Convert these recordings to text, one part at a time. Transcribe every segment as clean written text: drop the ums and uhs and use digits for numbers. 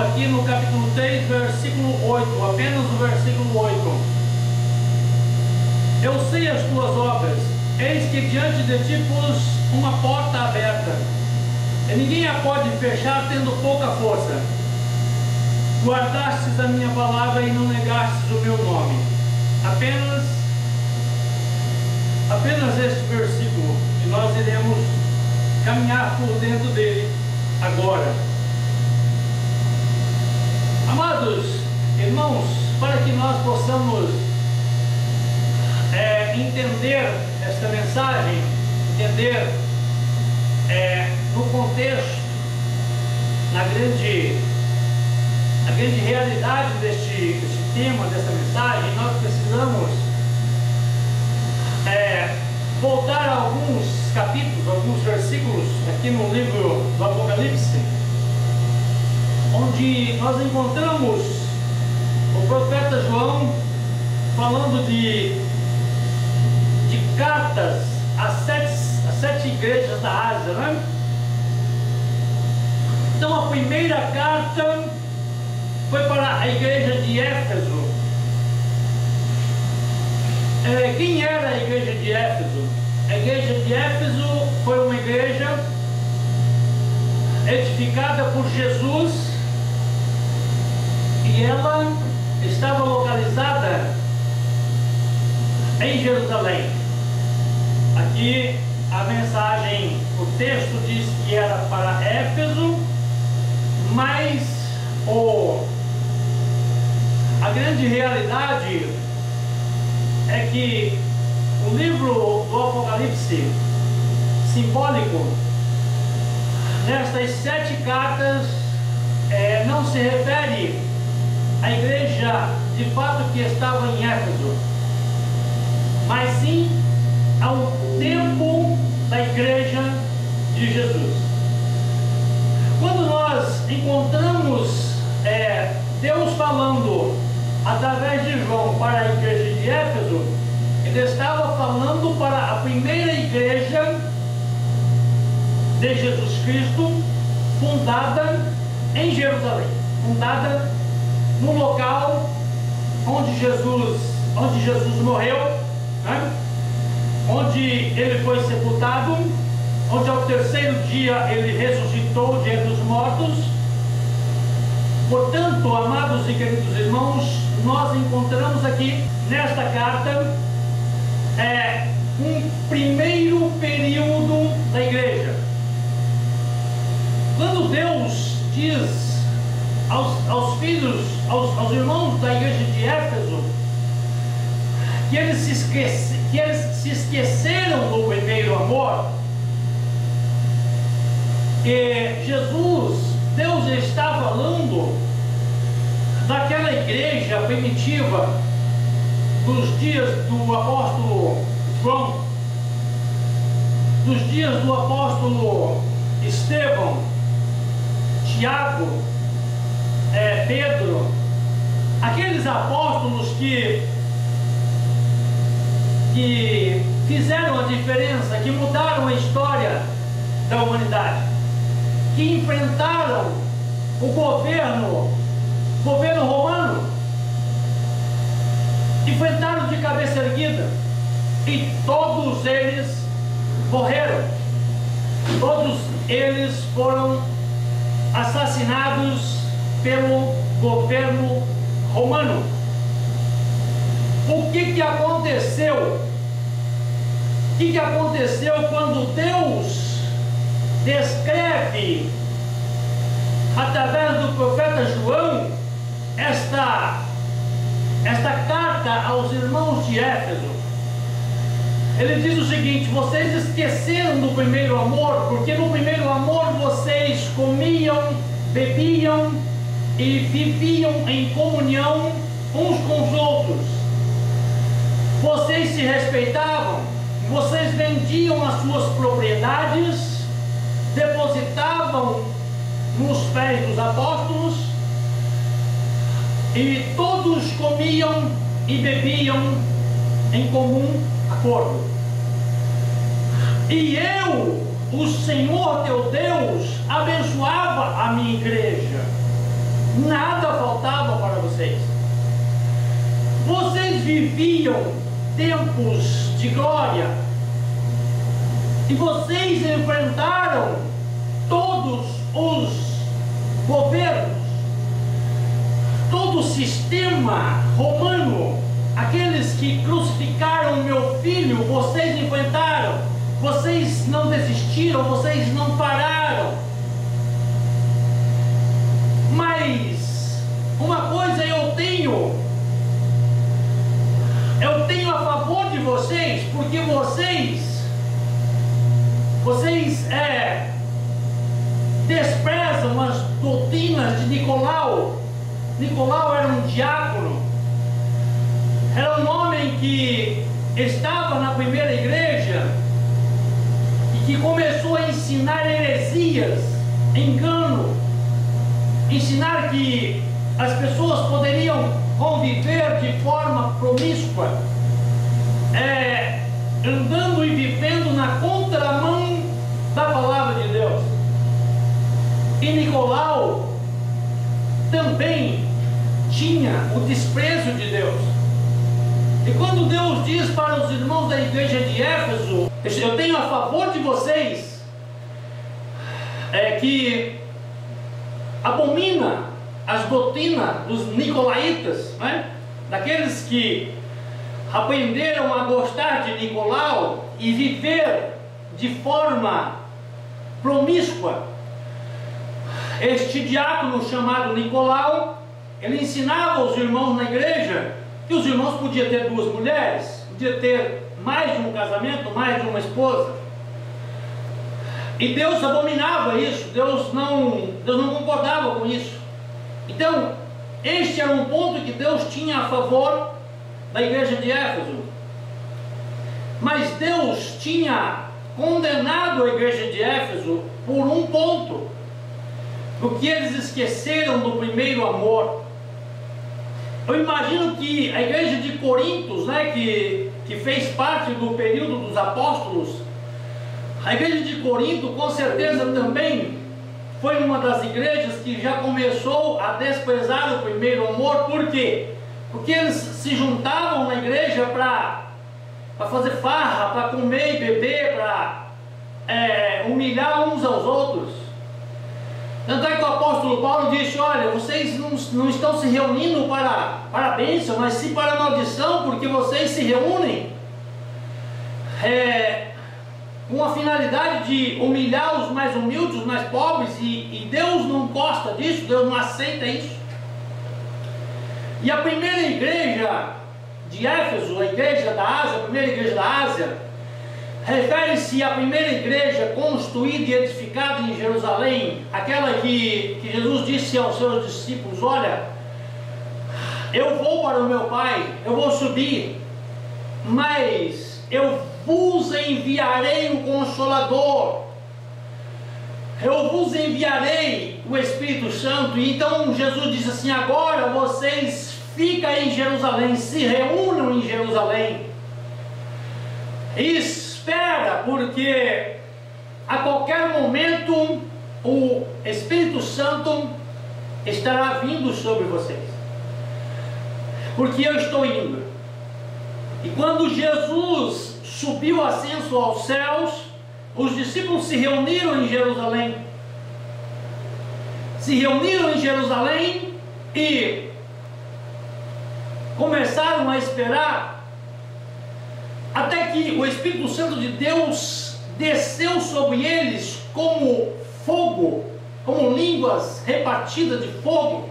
aqui no capítulo 3, versículo 8, apenas o versículo 8. Eu sei as tuas obras, eis que diante de ti pus uma porta aberta, e ninguém a pode fechar tendo pouca força. Guardastes a minha palavra e não negastes o meu nome. Apenas este versículo, e nós iremos caminhar por dentro dele agora. Amados irmãos, para que nós possamos entender esta mensagem, entender no contexto, na grande realidade deste tema, desta mensagem, nós precisamos voltar a alguns capítulos, alguns versículos aqui no livro do Apocalipse, onde nós encontramos o profeta João falando de cartas às sete igrejas da Ásia, não é? Então a primeira carta foi para a igreja de Éfeso. Quem era a igreja de Éfeso? A igreja de Éfeso foi uma igreja edificada por Jesus, e ela estava localizada em Jerusalém. Aqui a mensagem, o texto diz que era para Éfeso, mas a grande realidade é que o livro do Apocalipse simbólico, nestas 7 cartas, não se refere à igreja de fato que estava em Éfeso, mas sim ao tempo da igreja de Jesus. Quando nós encontramos Deus falando através de João para a igreja de Éfeso, ele estava falando para a primeira igreja de Jesus Cristo, fundada em Jerusalém, fundada no local onde Jesus morreu, né? Onde ele foi sepultado, onde ao terceiro dia ele ressuscitou de entre os mortos. Portanto, amados e queridos irmãos, nós encontramos aqui nesta carta um primeiro período da igreja. Quando Deus diz aos filhos, aos irmãos da igreja de Éfeso, que eles se esqueceram do primeiro amor, que Deus está falando daquela igreja primitiva dos dias do apóstolo João, dos dias do apóstolo Estevão, Tiago, Pedro, aqueles apóstolos que fizeram a diferença, que mudaram a história da humanidade, que enfrentaram o governo romano, enfrentaram de cabeça erguida, e todos eles morreram, todos eles foram assassinados pelo governo romano. O que aconteceu? O que aconteceu quando Deus descreve, através do profeta João, esta carta aos irmãos de Éfeso? Ele diz o seguinte: vocês esqueceram do primeiro amor, porque no primeiro amor vocês comiam, bebiam e viviam em comunhão uns com os outros. Vocês se respeitavam, vocês vendiam as suas propriedades, depositavam nos pés dos apóstolos, e todos comiam e bebiam em comum acordo. E eu, o Senhor teu Deus, abençoava a minha igreja, nada faltava para vocês. Vocês viviam tempos de glória e vocês enfrentaram todos os governos, todo o sistema romano. Aqueles que crucificaram meu filho, vocês enfrentaram, vocês não desistiram, vocês não pararam. Mas uma coisa eu tenho a favor de vocês, porque vocês desprezam as doutrinas de Nicolau. Nicolau era um diácono, era um homem que estava na primeira igreja e que começou a ensinar heresias, engano, ensinar que as pessoas poderiam conviver de forma promíscua, andando e vivendo na contramão da palavra de Deus. E Nicolau também tinha o desprezo de Deus. E quando Deus diz para os irmãos da igreja de Éfeso, eu tenho a favor de vocês, que abomina as doutrinas dos nicolaítas, né? Daqueles que aprenderam a gostar de Nicolau e viver de forma promíscua. Este diácono chamado Nicolau, ele ensinava os irmãos na igreja que os irmãos podiam ter 2 mulheres, podiam ter mais de um casamento, mais de uma esposa. E Deus abominava isso, Deus não concordava com isso. Então, este era um ponto que Deus tinha a favor da igreja de Éfeso. Mas Deus tinha condenado a igreja de Éfeso por um ponto, porque eles esqueceram do primeiro amor. Eu imagino que a igreja de Corintos, né, que fez parte do período dos apóstolos, a igreja de Corinto com certeza também foi uma das igrejas que já começou a desprezar o primeiro amor. Por quê? Porque eles se juntavam na igreja para fazer farra, para comer e beber, para humilhar uns aos outros. Tanto é que o apóstolo Paulo disse: olha, vocês não estão se reunindo para a bênção, mas sim para a maldição, porque vocês se reúnem com a finalidade de humilhar os mais humildes, os mais pobres, e Deus não gosta disso, Deus não aceita isso. E a primeira igreja de Éfeso, a igreja da Ásia, a primeira igreja da Ásia, refere-se à primeira igreja construída e edificada em Jerusalém, aquela que Jesus disse aos seus discípulos: olha, eu vou para o meu Pai, eu vou subir, mas eu vos enviarei o Consolador, eu vos enviarei o Espírito Santo. E então Jesus disse assim: agora vocês ficam em Jerusalém, se reúnam em Jerusalém, espera, porque a qualquer momento o Espírito Santo estará vindo sobre vocês, porque eu estou indo. E quando Jesus subiu ascenso aos céus, os discípulos se reuniram em Jerusalém. Se reuniram em Jerusalém e começaram a esperar até que o Espírito Santo de Deus desceu sobre eles como fogo, como línguas repartidas de fogo,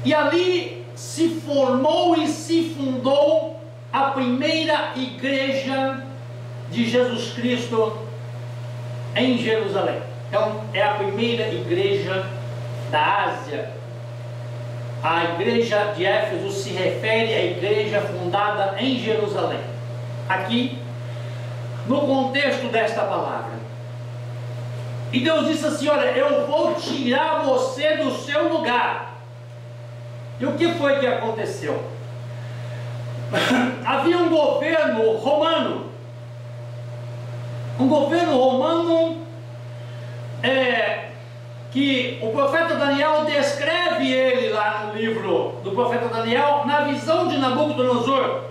e ali se formou e se fundou a primeira igreja de Jesus Cristo em Jerusalém. Então é a primeira igreja da Ásia. A igreja de Éfeso se refere à igreja fundada em Jerusalém, aqui no contexto desta palavra. E Deus disse assim: olha, eu vou tirar você do seu lugar. E o que foi que aconteceu? Havia um governo romano, que o profeta Daniel descreve descreve ele lá no livro do profeta Daniel, na visão de Nabucodonosor.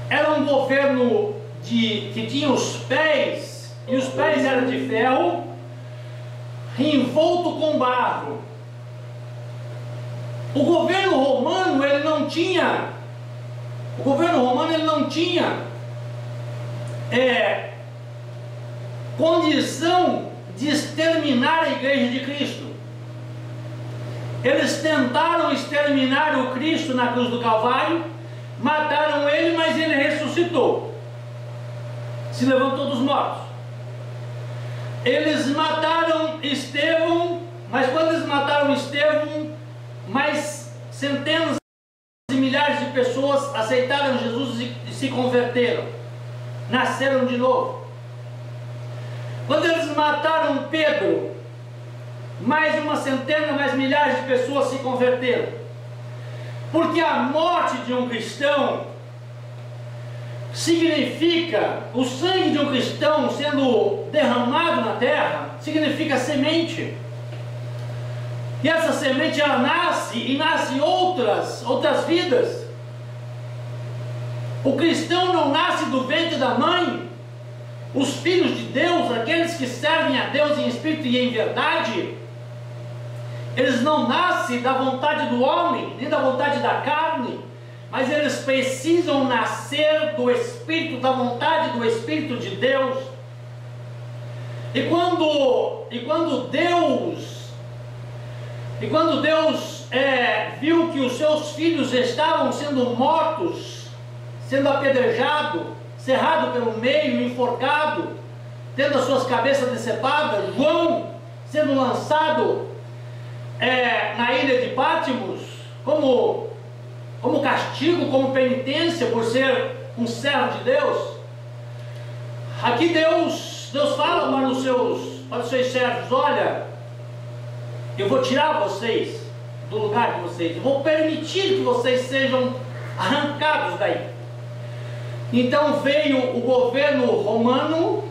Era um governo que tinha os pés, e os pés eram de ferro, envolto com barro. O governo romano, ele não tinha condição de exterminar a igreja de Cristo. Eles tentaram exterminar o Cristo na cruz do Calvário, mataram ele, mas ele ressuscitou, se levantou dos mortos. Eles mataram Estevão, mas quando eles mataram Estevão, mais centenas de milhares de pessoas aceitaram Jesus e se converteram, nasceram de novo. Quando eles mataram Pedro, mais uma centena, mais milhares de pessoas se converteram. Porque a morte de um cristão significa, o sangue de um cristão sendo derramado na terra, significa semente. E essa semente, ela nasce, e nasce outras vidas. O cristão não nasce do ventre da mãe. Os filhos de Deus, aqueles que servem a Deus em espírito e em verdade, eles não nascem da vontade do homem, nem da vontade da carne, mas eles precisam nascer do Espírito, da vontade do Espírito de Deus. E quando Deus viu que os seus filhos estavam sendo mortos, sendo apedrejados, cerrado pelo meio, enforcado, tendo as suas cabeças decepadas, João sendo lançado na ilha de Pátimos, como castigo, como penitência por ser um servo de Deus. Aqui Deus fala para os seus servos: olha, eu vou tirar vocês do lugar de vocês, eu vou permitir que vocês sejam arrancados daí. Então veio o governo romano,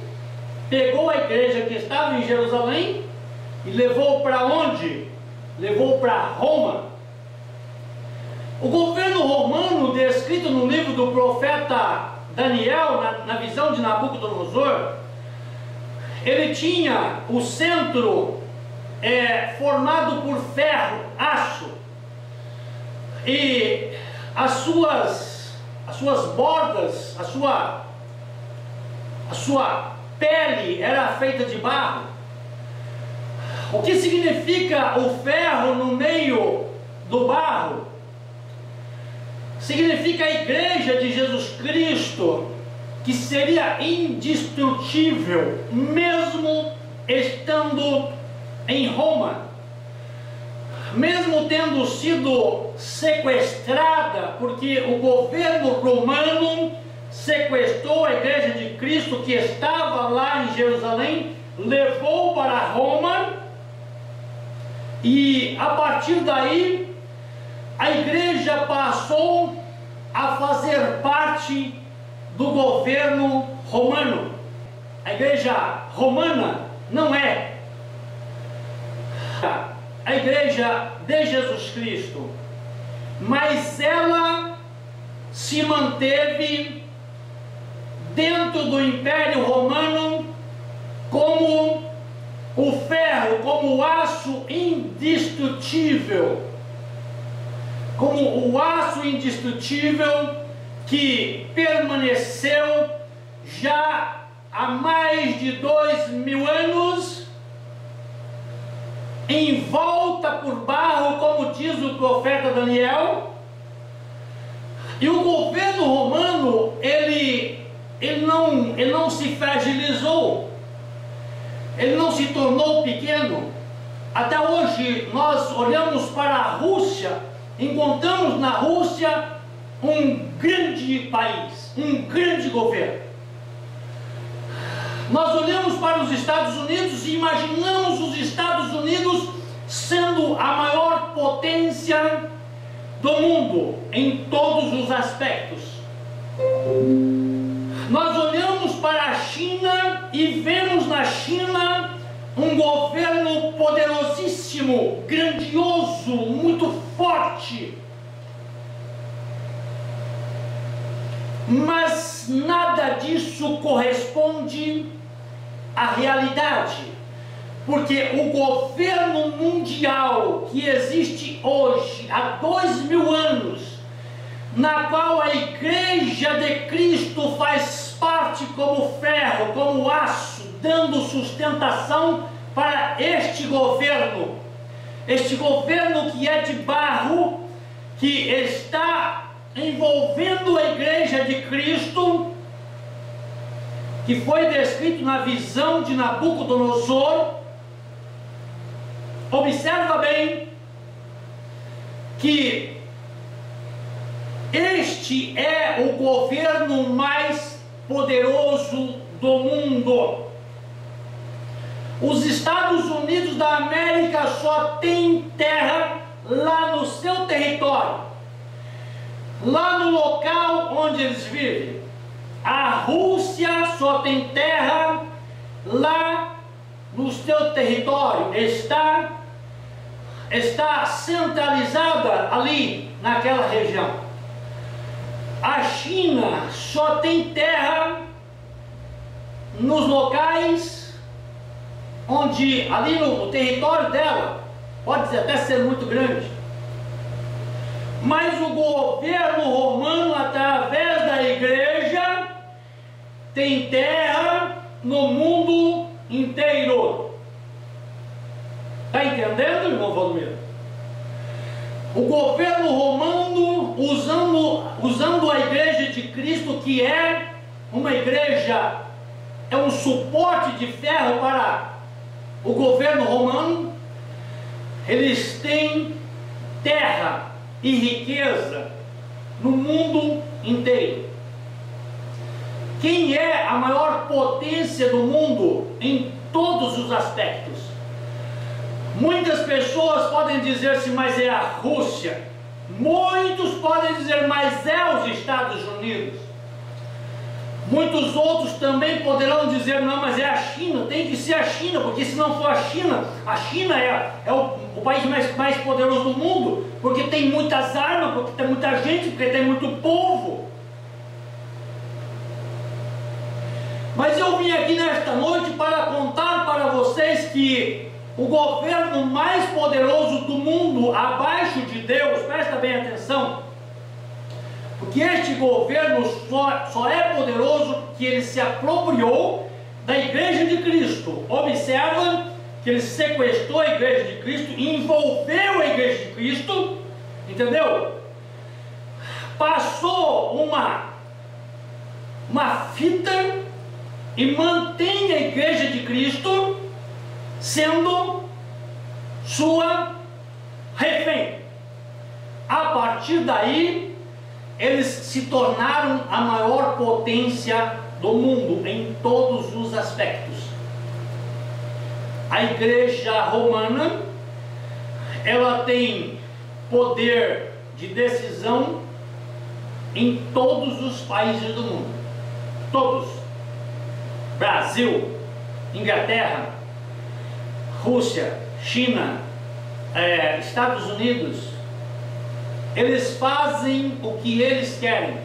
pegou a igreja que estava em Jerusalém e levou para onde? Levou para Roma. O governo romano, descrito no livro do profeta Daniel, na visão de Nabucodonosor, ele tinha o centro formado por ferro, aço, e as suas bordas, a sua pele era feita de barro. O que significa o ferro no meio do barro? Significa a igreja de Jesus Cristo, que seria indestrutível, mesmo estando em Roma, mesmo tendo sido sequestrada, porque o governo romano sequestrou a igreja de Cristo que estava lá em Jerusalém, levou para Roma, e a partir daí a igreja passou a fazer parte do governo romano. A igreja romana não é a igreja de Jesus Cristo, mas ela se manteve dentro do Império Romano como o ferro, como o aço indestrutível, como o aço indestrutível que permaneceu já há mais de 2000 anos, em volta por barro, como diz o profeta Daniel. E o governo romano, ele não se fragilizou, ele não se tornou pequeno. Até hoje nós olhamos para a Rússia, encontramos na Rússia um grande país, um grande governo. Nós olhamos para os Estados Unidos e imaginamos os Estados Unidos sendo a maior potência do mundo em todos os aspectos. Nós olhamos para a China e vemos na China um governo poderosíssimo, grandíssimo, grandioso, muito forte. Mas nada disso corresponde à realidade, porque o governo mundial que existe hoje, há 2000 anos, na qual a Igreja de Cristo faz parte como ferro, como aço, dando sustentação para este governo que é de barro, que está envolvendo a Igreja de Cristo, que foi descrito na visão de Nabucodonosor. Observa bem que este é o governo mais poderoso do mundo. Os Estados Unidos da América só tem terra lá no seu território, lá no local onde eles vivem. A Rússia só tem terra lá no seu território, está centralizada ali naquela região. A China só tem terra nos locais onde, ali no território dela, pode até ser muito grande. Mas o governo romano, através da igreja, tem terra no mundo inteiro. Está entendendo, irmão Valdomiro? O governo romano, usando a igreja de Cristo, que é uma igreja, é um suporte de ferro para o governo romano, eles têm terra e riqueza no mundo inteiro. Quem é a maior potência do mundo em todos os aspectos? Muitas pessoas podem dizer-se, mas é a Rússia. Muitos podem dizer, mas é os Estados Unidos. Muitos outros também poderão dizer, não, mas é a China, tem que ser a China, porque se não for a China é o país mais poderoso do mundo, porque tem muitas armas, porque tem muita gente, porque tem muito povo. Mas eu vim aqui nesta noite para contar para vocês que o governo mais poderoso do mundo, abaixo de Deus, presta bem atenção, porque este governo só é poderoso porque ele se apropriou da igreja de Cristo. Observa que ele sequestrou a igreja de Cristo, envolveu a igreja de Cristo, entendeu? Passou uma fita e mantém a igreja de Cristo sendo sua refém. A partir daí, eles se tornaram a maior potência do mundo em todos os aspectos. A igreja romana, ela tem poder de decisão em todos os países do mundo. Todos. Brasil, Inglaterra, Rússia, China, Estados Unidos. Eles fazem o que eles querem.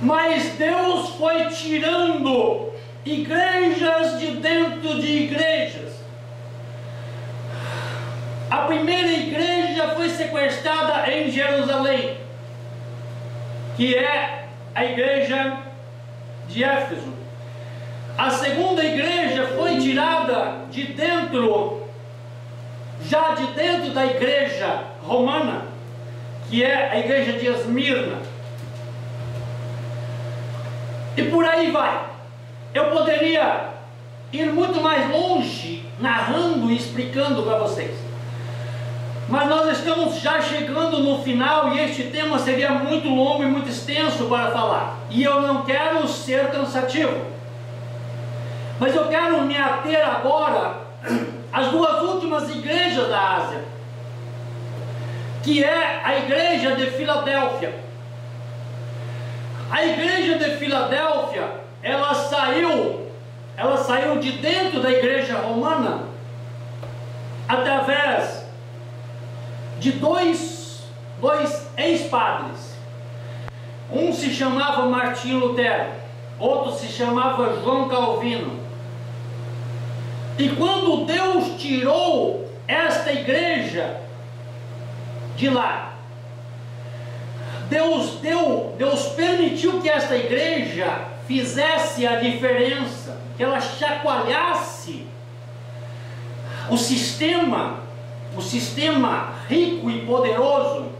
Mas Deus foi tirando igrejas de dentro de igrejas. A primeira igreja foi sequestrada em Jerusalém, que é a igreja de Éfeso. A segunda igreja foi tirada de dentro, já de dentro da igreja romana, que é a igreja de Esmirna. E por aí vai. Eu poderia ir muito mais longe, narrando e explicando para vocês. Mas nós estamos já chegando no final e este tema seria muito longo e muito extenso para falar. E eu não quero ser cansativo. Mas eu quero me ater agora às duas últimas igrejas da Ásia, que é a igreja de Filadélfia. A igreja de Filadélfia, ela saiu de dentro da igreja romana através de dois ex-padres. Um se chamava Martinho Lutero, outro se chamava João Calvino. E quando Deus tirou esta igreja de lá, Deus permitiu que esta igreja fizesse a diferença, que ela chacoalhasse o sistema rico e poderoso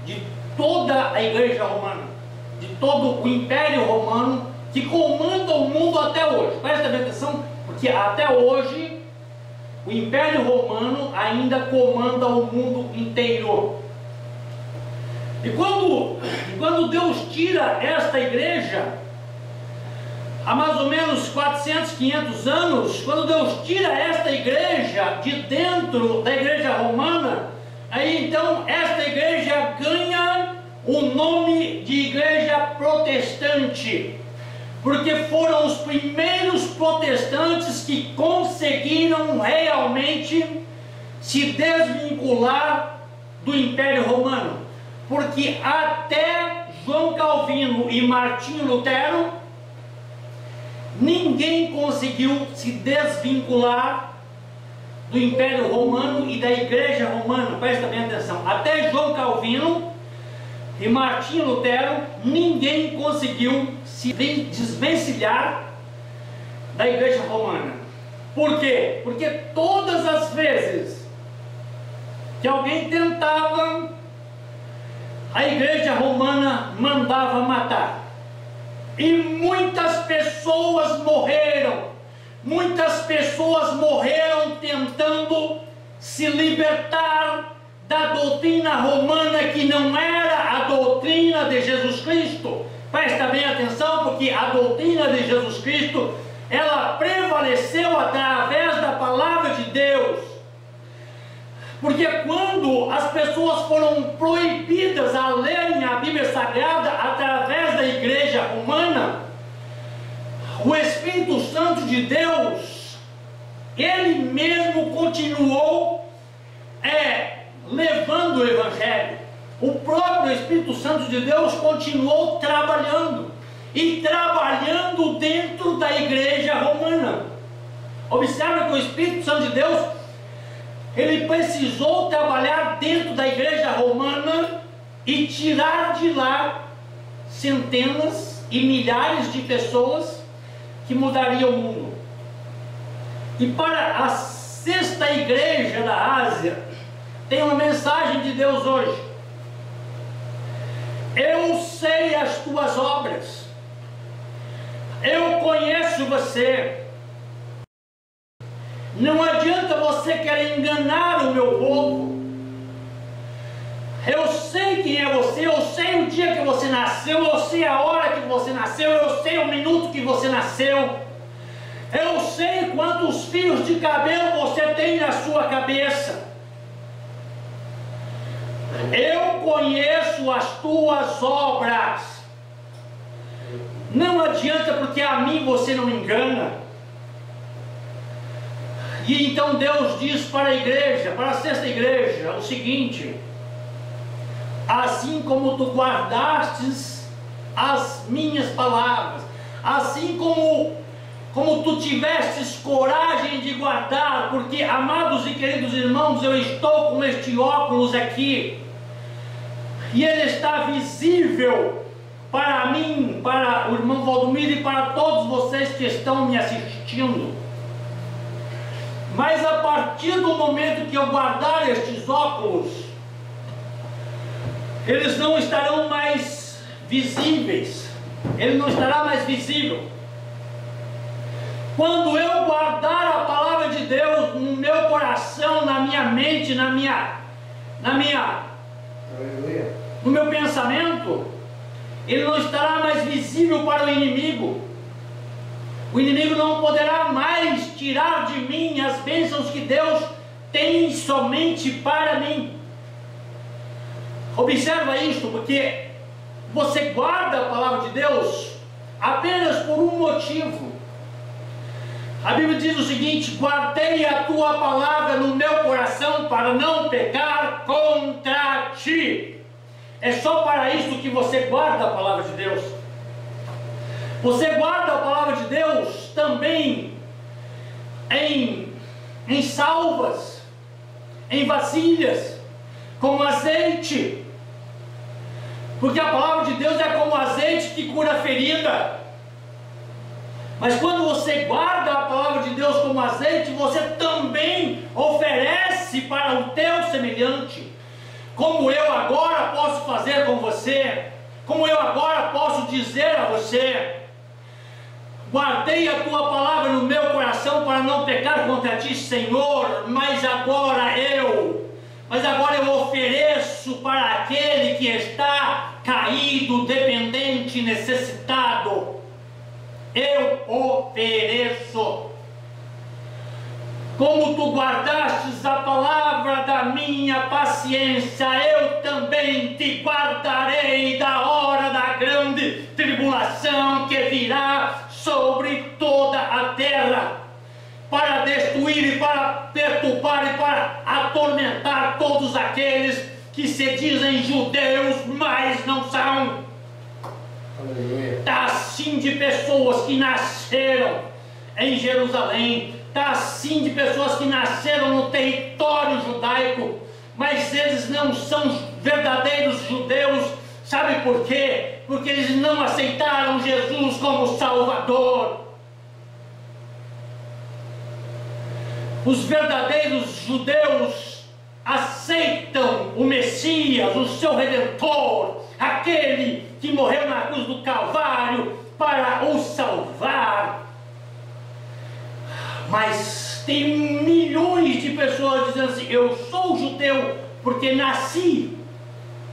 de toda a igreja romana, de todo o império romano que comanda o mundo até hoje. Presta atenção, porque até hoje o império romano ainda comanda o mundo inteiro. E quando Deus tira esta igreja, há mais ou menos 400, 500 anos, quando Deus tira esta igreja de dentro da igreja romana, aí então esta igreja ganha o nome de igreja protestante, porque foram os primeiros protestantes que conseguiram realmente se desvincular do Império Romano. Porque até João Calvino e Martinho Lutero, ninguém conseguiu se desvincular do Império Romano e da Igreja Romana. Presta bem atenção. Até João Calvino e Martinho Lutero, ninguém conseguiu se desvencilhar da Igreja Romana. Por quê? Porque todas as vezes que alguém tentava, a Igreja Romana mandava matar. E muitas pessoas morreram. Muitas pessoas morreram tentando se libertar da doutrina romana, que não era a doutrina de Jesus Cristo. Presta bem atenção, porque a doutrina de Jesus Cristo, ela prevaleceu através da palavra de Deus. Porque quando as pessoas foram proibidas a lerem a Bíblia Sagrada através da igreja romana, o Espírito Santo de Deus, ele mesmo continuou levando o Evangelho. O próprio Espírito Santo de Deus continuou trabalhando, e trabalhando dentro da igreja romana. Observe que o Espírito Santo de Deus, ele precisou trabalhar dentro da igreja romana e tirar de lá centenas e milhares de pessoas que mudariam o mundo. E para a sexta igreja da Ásia, tem uma mensagem de Deus hoje. Eu sei as tuas obras, eu conheço você. Não adianta você querer enganar o meu povo. Eu sei quem é você, eu sei o dia que você nasceu, eu sei a hora que você nasceu, eu sei o minuto que você nasceu, eu sei quantos fios de cabelo você tem na sua cabeça. Eu conheço as tuas obras. Não adianta, porque a mim você não engana. E então Deus diz para a igreja, para a sexta igreja, o seguinte: assim como tu guardastes as minhas palavras, assim como tu tivestes coragem de guardar, porque, amados e queridos irmãos, eu estou com este óculos aqui, e ele está visível para mim, para o irmão Valdomiro e para todos vocês que estão me assistindo. Mas a partir do momento que eu guardar estes óculos, eles não estarão mais visíveis. Ele não estará mais visível. Quando eu guardar a palavra de Deus no meu coração, na minha mente, no meu pensamento, ele não estará mais visível para o inimigo. O inimigo não poderá mais tirar de mim as bênçãos que Deus tem somente para mim. Observa isto, porque você guarda a palavra de Deus apenas por um motivo. A Bíblia diz o seguinte: guardei a tua palavra no meu coração para não pecar contra ti. É só para isso que você guarda a palavra de Deus. Você guarda a palavra de Deus também em salvas, em vasilhas, como azeite. Porque a palavra de Deus é como azeite que cura a ferida. Mas quando você guarda a palavra de Deus como azeite, você também oferece para o teu semelhante. Como eu agora posso fazer com você, como eu agora posso dizer a você: guardei a tua palavra no meu coração para não pecar contra ti, Senhor, mas agora eu ofereço para aquele que está caído, dependente, necessitado. Eu ofereço. Como tu guardastes a palavra da minha paciência, eu também te guardarei da hora da grande tribulação que virá sobre toda a terra, para destruir e para perturbar e para atormentar todos aqueles que se dizem judeus, mas não são. Está assim de pessoas que nasceram em Jerusalém, está assim de pessoas que nasceram no território judaico, mas eles não são verdadeiros judeus. Sabe por quê? Porque eles não aceitaram Jesus como Salvador. Os verdadeiros judeus aceitam o Messias, o seu Redentor, aquele que morreu na cruz do Calvário para os salvar. Mas tem milhões de pessoas dizendo assim: eu sou judeu porque nasci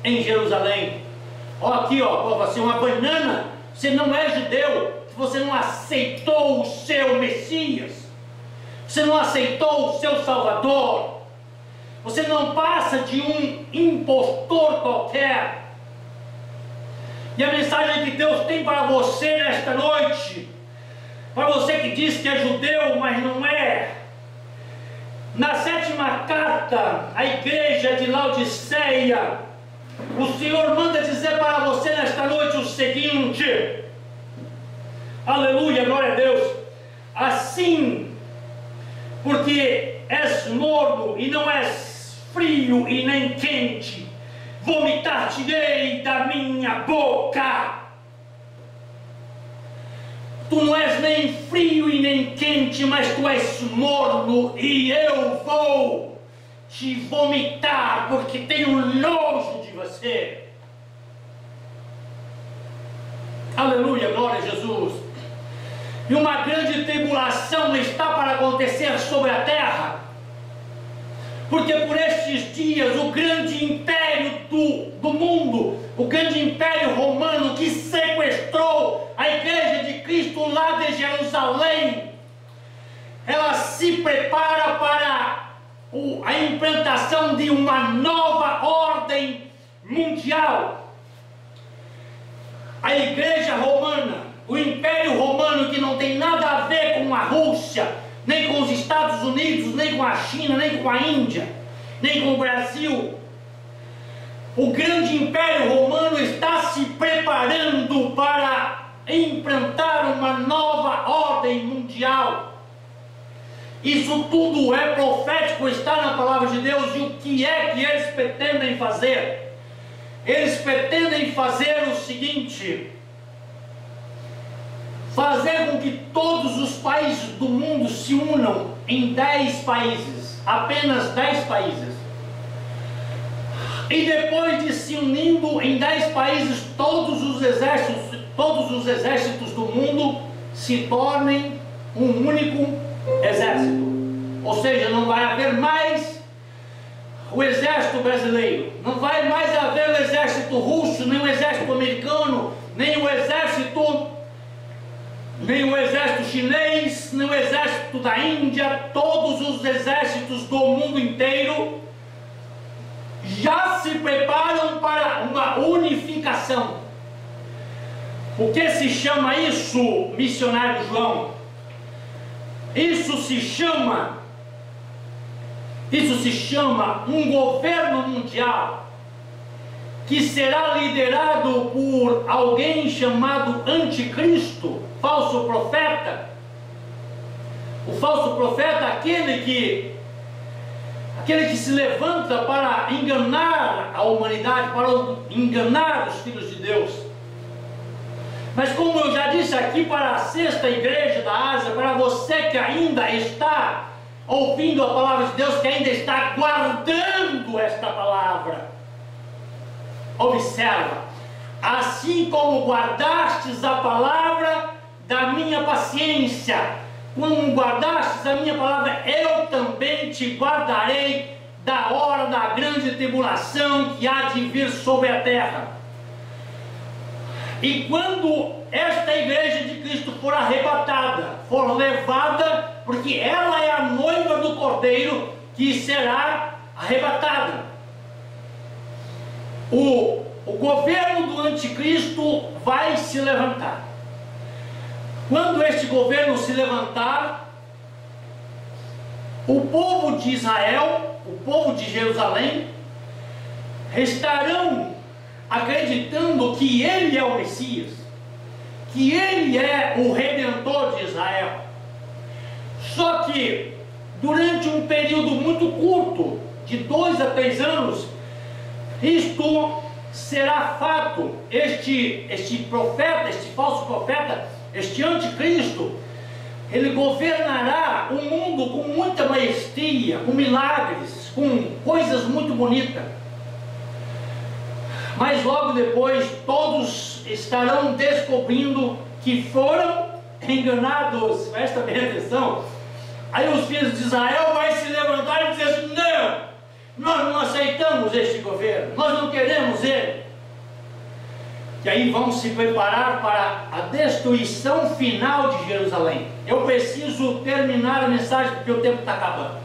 em Jerusalém. Ó, aqui, ó, você é uma banana, você não é judeu, você não aceitou o seu Messias, você não aceitou o seu Salvador, você não passa de um impostor qualquer. E a mensagem que Deus tem para você nesta noite, para você que diz que é judeu, mas não é: na 7ª carta à igreja de Laodiceia, o Senhor manda dizer para você nesta noite o seguinte: aleluia, glória a Deus. Assim, porque és morno e não és frio e nem quente, vomitar-te-ei da minha boca. Tu não és nem frio e nem quente, mas tu és morno, e eu vou te vomitar, porque tenho nojo de você. Aleluia, glória a Jesus. E uma grande tribulação está para acontecer sobre a terra, porque por estes dias o grande império do mundo, o grande império romano que sequestrou a igreja de Cristo lá de Jerusalém, ela se prepara para a implantação de uma nova ordem mundial. A igreja romana, o império romano, que não tem nada a ver com a Rússia, nem com os Estados Unidos, nem com a China, nem com a Índia, nem com o Brasil. O grande império romano está se preparando para implantar uma nova ordem mundial. Isso tudo é profético, está na palavra de Deus. E o que é que eles pretendem fazer? Eles pretendem fazer o seguinte: fazer com que todos os países do mundo se unam em 10 países, apenas 10 países. E depois de se unindo em 10 países, todos os exércitos do mundo se tornem um único exército. Ou seja, não vai haver mais o exército brasileiro, não vai mais haver o exército russo, nem o exército americano, nem o exército chinês, nem o exército da Índia. Todos os exércitos do mundo inteiro já se preparam para uma unificação. O que se chama isso, missionário João? Isso se chama um governo mundial que será liderado por alguém chamado Anticristo, falso profeta. O falso profeta, aquele que se levanta para enganar a humanidade, para enganar os filhos de Deus. Mas como eu já disse aqui para a sexta igreja da Ásia, para você que ainda está ouvindo a palavra de Deus, que ainda está guardando esta palavra, observa: assim como guardastes a palavra da minha paciência, como guardastes a minha palavra, eu também te guardarei da hora da grande tribulação que há de vir sobre a terra. E quando esta igreja de Cristo for arrebatada, for levada, porque ela é a noiva do Cordeiro que será arrebatada, o governo do anticristo vai se levantar. Quando este governo se levantar, o povo de Israel, o povo de Jerusalém, estarão acreditando que ele é o Messias, que ele é o Redentor de Israel. Só que durante um período muito curto, de 2 a 3 anos, isto será fato. Este profeta, este falso profeta, este anticristo, ele governará o mundo com muita maestria, com milagres, com coisas muito bonitas. Mas logo depois todos estarão descobrindo que foram enganados. Presta bem atenção. Aí os filhos de Israel vão se levantar e dizer assim: não, nós não aceitamos este governo, nós não queremos ele. E aí vão se preparar para a destruição final de Jerusalém. Eu preciso terminar a mensagem porque o tempo está acabando.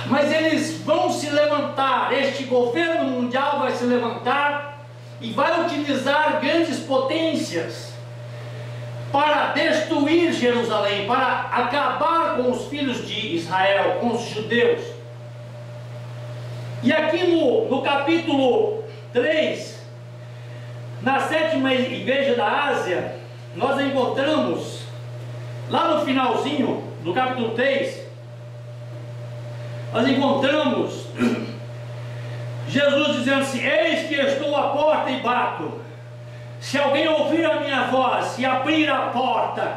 Mas eles vão se levantar, este governo mundial vai se levantar e vai utilizar grandes potências para destruir Jerusalém, para acabar com os filhos de Israel, com os judeus. E aqui no capítulo 3, na sétima igreja da Ásia, nós encontramos, lá no finalzinho do capítulo 3, nós encontramos Jesus dizendo assim: eis que estou à porta e bato. Se alguém ouvir a minha voz e abrir a porta,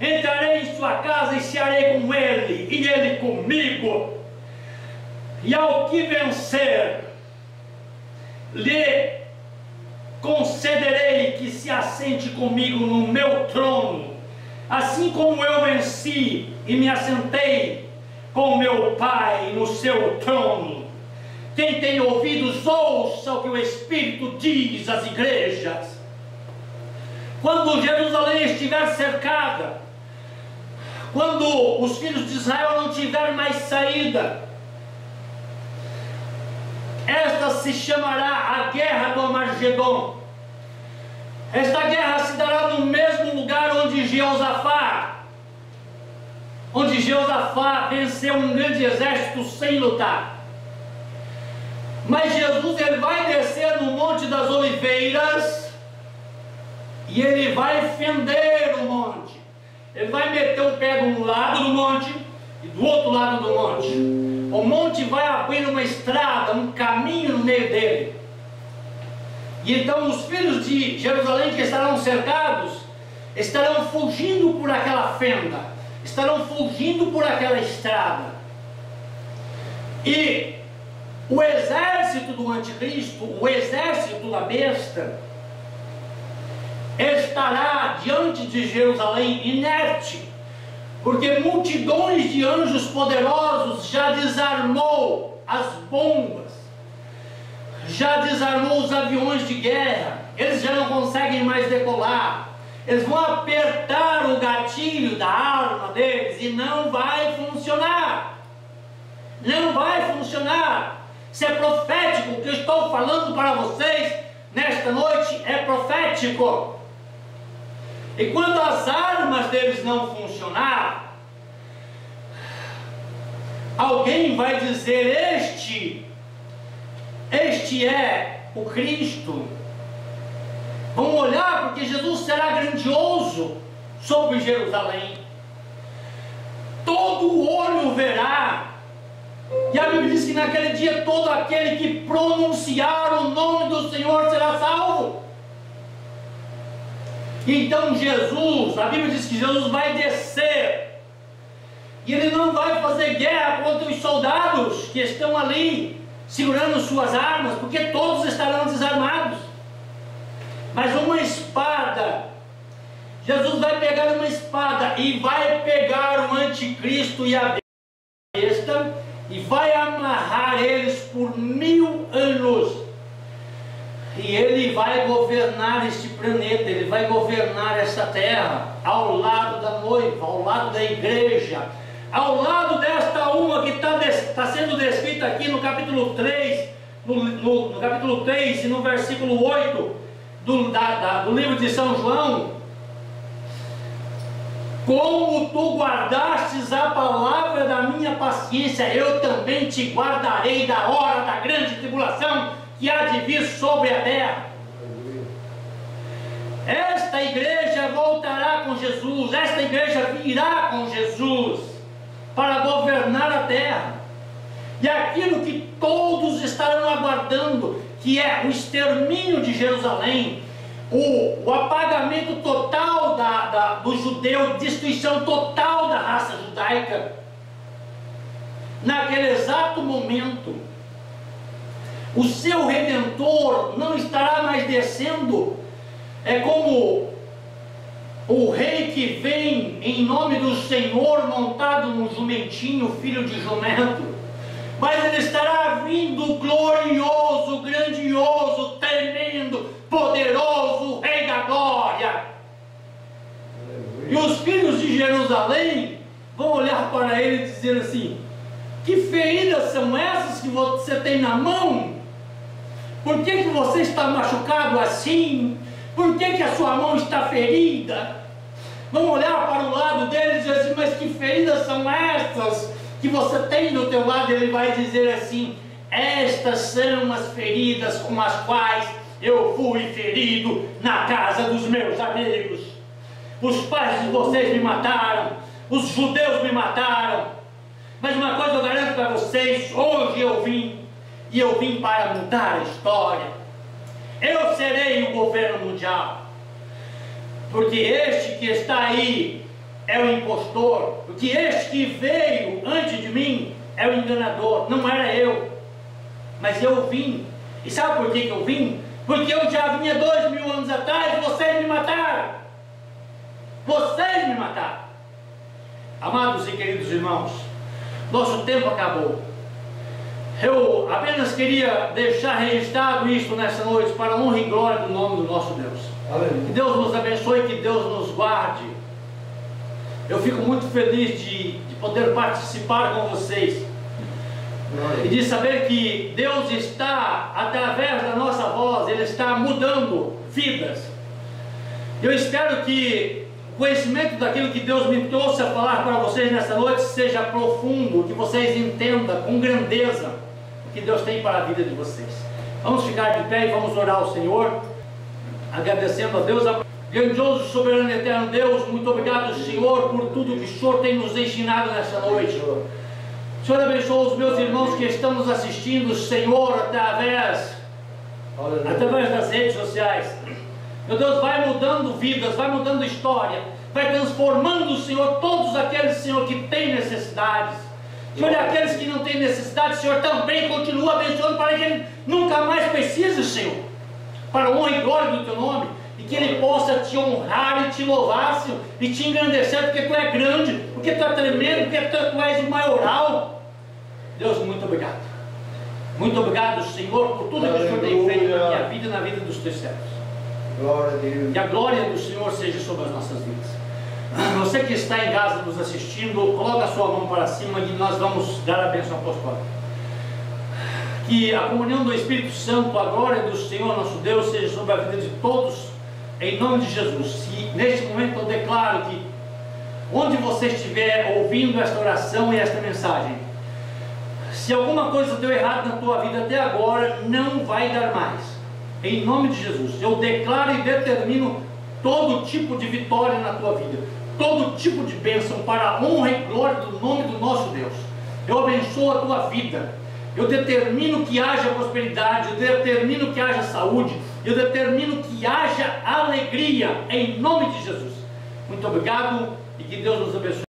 entrarei em sua casa e cearei com ele, e ele comigo. E ao que vencer, lhe concederei que se assente comigo no meu trono, assim como eu venci e me assentei com meu Pai no seu trono. Quem tem ouvidos, ouça o que o Espírito diz às igrejas. Quando Jerusalém estiver cercada, quando os filhos de Israel não tiverem mais saída, esta se chamará a Guerra do Armagedon. Esta guerra se dará no mesmo lugar onde Jeosafá venceu um grande exército sem lutar. Mas Jesus, ele vai descer no Monte das Oliveiras e ele vai fender o monte. Ele vai meter o pé de um lado do monte e do outro lado do monte. O monte vai abrir uma estrada, um caminho no meio dele. E então os filhos de Jerusalém que estarão cercados estarão fugindo por aquela fenda, estarão fugindo por aquela estrada. E o exército do anticristo, o exército da besta, estará diante de Jerusalém inerte, porque multidões de anjos poderosos já desarmou as bombas, já desarmou os aviões de guerra. Eles já não conseguem mais decolar. Eles vão apertar o gatilho da arma deles e não vai funcionar. Não vai funcionar. Isso é profético. O que eu estou falando para vocês nesta noite é profético. E quando as armas deles não funcionar, alguém vai dizer: este é o Cristo. Vão olhar, porque Jesus será grandioso sobre Jerusalém. Todo olho verá. E a Bíblia diz que naquele dia todo aquele que pronunciar o nome do Senhor será salvo. Então Jesus, a Bíblia diz que Jesus vai descer, e Ele não vai fazer guerra contra os soldados que estão ali segurando suas armas, porque todos estarão desarmados. Mas uma espada, Jesus vai pegar uma espada e vai pegar o anticristo e a besta e vai amarrar eles por 1000 anos. E ele vai governar este planeta, ele vai governar esta terra, ao lado da noiva, ao lado da igreja, ao lado desta uma que está sendo descrita aqui no capítulo 3, no capítulo 3 e no versículo 8 do livro de São João. Como tu guardastes a palavra da minha paciência, eu também te guardarei da hora da grande tribulação que há de vir sobre a terra. Esta igreja voltará com Jesus, esta igreja virá com Jesus para governar a terra. E aquilo que todos estarão aguardando, que é o extermínio de Jerusalém, o apagamento total do judeu, destruição total da raça judaica. Naquele exato momento, o seu Redentor não estará mais descendo como o rei que vem em nome do Senhor montado num jumentinho, filho de jumento, mas ele estará vindo glorioso, grandioso, tremendo, poderoso, Rei da Glória. E os filhos de Jerusalém vão olhar para ele e dizer assim: que feridas são essas que você tem na mão? Por que você está machucado assim? Por que a sua mão está ferida? Vão olhar para o lado dele e dizer assim: mas que feridas são essas que você tem do teu lado? Ele vai dizer assim: estas são as feridas com as quais eu fui ferido na casa dos meus amigos. Os pais de vocês me mataram, os judeus me mataram, mas uma coisa eu garanto para vocês: hoje eu vim, e eu vim para mudar a história. Eu serei o governo mundial, porque este que está aí é o impostor, porque este que veio antes de mim é o enganador. Não era eu, mas eu vim. E sabe por que eu vim? Porque eu já vinha 2000 anos atrás. Vocês me mataram. Vocês me mataram. Amados e queridos irmãos, nosso tempo acabou. Eu apenas queria deixar registrado isto nessa noite, para a honra e glória do nome do nosso Deus. Aleluia. Que Deus nos abençoe, que Deus nos guarde. Eu fico muito feliz de poder participar com vocês. Aleluia. E de saber que Deus está, através da nossa voz, Ele está mudando vidas. Eu espero que o conhecimento daquilo que Deus me trouxe a falar para vocês nessa noite seja profundo, que vocês entendam com grandeza o que Deus tem para a vida de vocês. Vamos ficar de pé e vamos orar ao Senhor, agradecendo a Deus. Grandioso, soberano e eterno Deus, muito obrigado, Senhor, por tudo que o Senhor tem nos ensinado nessa noite. O Senhor abençoa os meus irmãos que estão nos assistindo, Senhor, através das redes sociais. Meu Deus, vai mudando vidas, vai mudando história, vai transformando, Senhor, todos aqueles, Senhor, que têm necessidades. Senhor, e aqueles que não têm necessidade, Senhor, também continua abençoando para que Ele nunca mais precise, Senhor, para a honra e glória do Teu nome, e que Ele possa Te honrar e Te louvar, Senhor, e Te engrandecer, porque Tu é grande, porque Tu é tremendo, porque Tu és o maioral. Deus, muito obrigado. Muito obrigado, Senhor, por tudo que o Senhor tem feito na minha vida e na vida dos Teus servos. Glória a Deus. Que a glória do Senhor seja sobre as nossas vidas. Você que está em casa nos assistindo, coloca a sua mão para cima e nós vamos dar a bênção apostólica. Que a comunhão do Espírito Santo, a glória do Senhor nosso Deus seja sobre a vida de todos, em nome de Jesus. E neste momento eu declaro que onde você estiver ouvindo esta oração e esta mensagem, Se alguma coisa deu errado na tua vida até agora, não vai dar mais. Em nome de Jesus, eu declaro e determino todo tipo de vitória na tua vida, todo tipo de bênção para a honra e glória do nome do nosso Deus. Eu abençoo a tua vida. Eu determino que haja prosperidade, eu determino que haja saúde, eu determino que haja alegria, em nome de Jesus. Muito obrigado e que Deus nos abençoe.